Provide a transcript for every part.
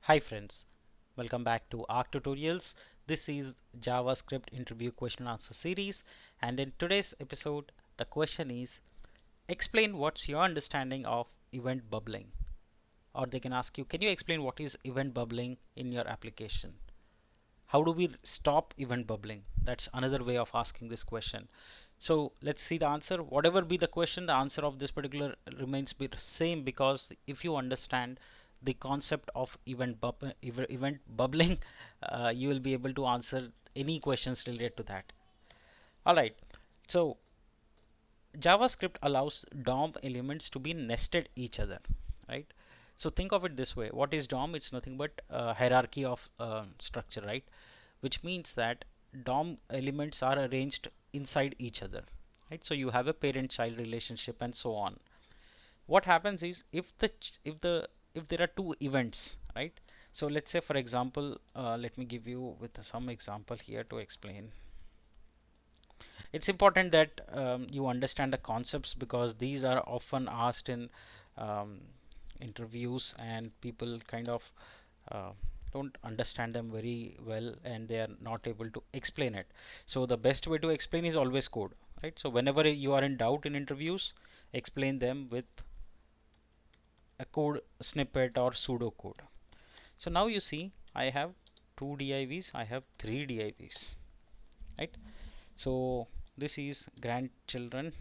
Hi friends, welcome back to Arc Tutorials. This is JavaScript interview question and answer series, and in today's episode the question is explain what's your understanding of event bubbling, or they can ask you, can you explain what is event bubbling in your application? How do we stop event bubbling? That's another way of asking this question. So let's see the answer. Whatever be the question, the answer of this particular remains be the same, because if you understand the concept of event bubbling, you will be able to answer any questions related to that. All right. So JavaScript allows DOM elements to be nested each other, right? So think of it this way. What is DOM? It's nothing but a hierarchy of structure, right? Which means that DOM elements are arranged inside each other, right? So you have a parent-child relationship and so on. What happens is if there are two events, right? So let's say, for example, let me give you with some example here to explain. It's important that you understand the concepts, because these are often asked in um, interviews, and people kind of uh, don't understand them very well, and they are not able to explain it. So the best way to explain is always code, right? So whenever you are in doubt in interviews, explain them with a code snippet or pseudo code. So now you see I have two divs, I have three divs, right? So this is grandchildren,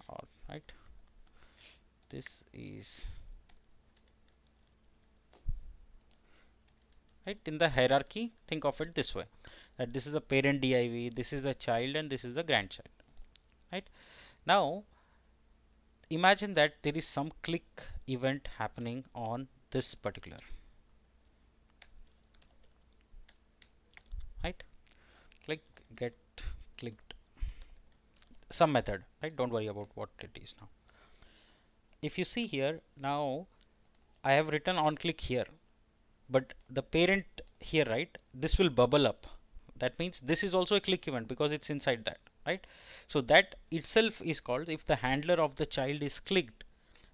all right. This is right in the hierarchy. Think of it this way, that this is a parent div, this is the child, and this is the grandchild, right? Now imagine that there is some click event happening on this particular, right? Click, get clicked, some method, right? Don't worry about what it is now. If you see here, now I have written on click here, but the parent here, right, this will bubble up. That means this is also a click event because it's inside that, right? So that itself is called, if the handler of the child is clicked,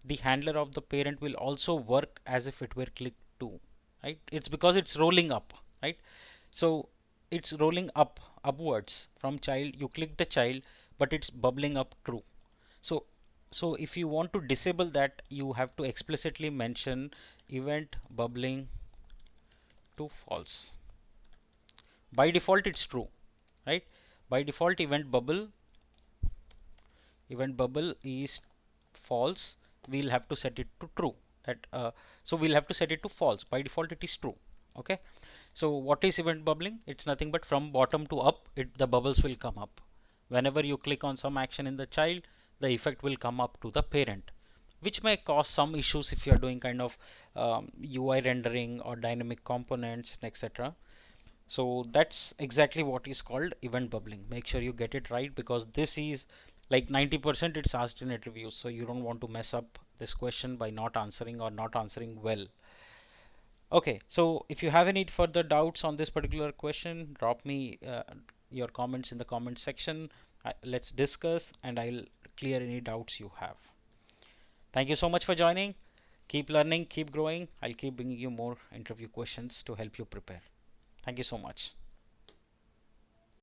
the handler of the parent will also work as if it were clicked too, right? It's because it's rolling up, right? So it's rolling up, upwards from child. You click the child, but it's bubbling up true. So if you want to disable that, you have to explicitly mention event bubbling to false. By default it's true, right? By default event bubble is false. We'll have to set it to true. That So we'll have to set it to false. By default it is true. Okay. So what is event bubbling? It's nothing but from bottom to up, the bubbles will come up. Whenever you click on some action in the child, the effect will come up to the parent, which may cause some issues if you are doing kind of UI rendering or dynamic components, etc. So that's exactly what is called event bubbling. Make sure you get it right, because this is like 90% it's asked in interviews. So you don't want to mess up this question by not answering or not answering well. Okay, so if you have any further doubts on this particular question, drop me your comments in the comment section. Let's discuss, and I'll clear any doubts you have. Thank you so much for joining. Keep learning, keep growing. I'll keep bringing you more interview questions to help you prepare. Thank you so much.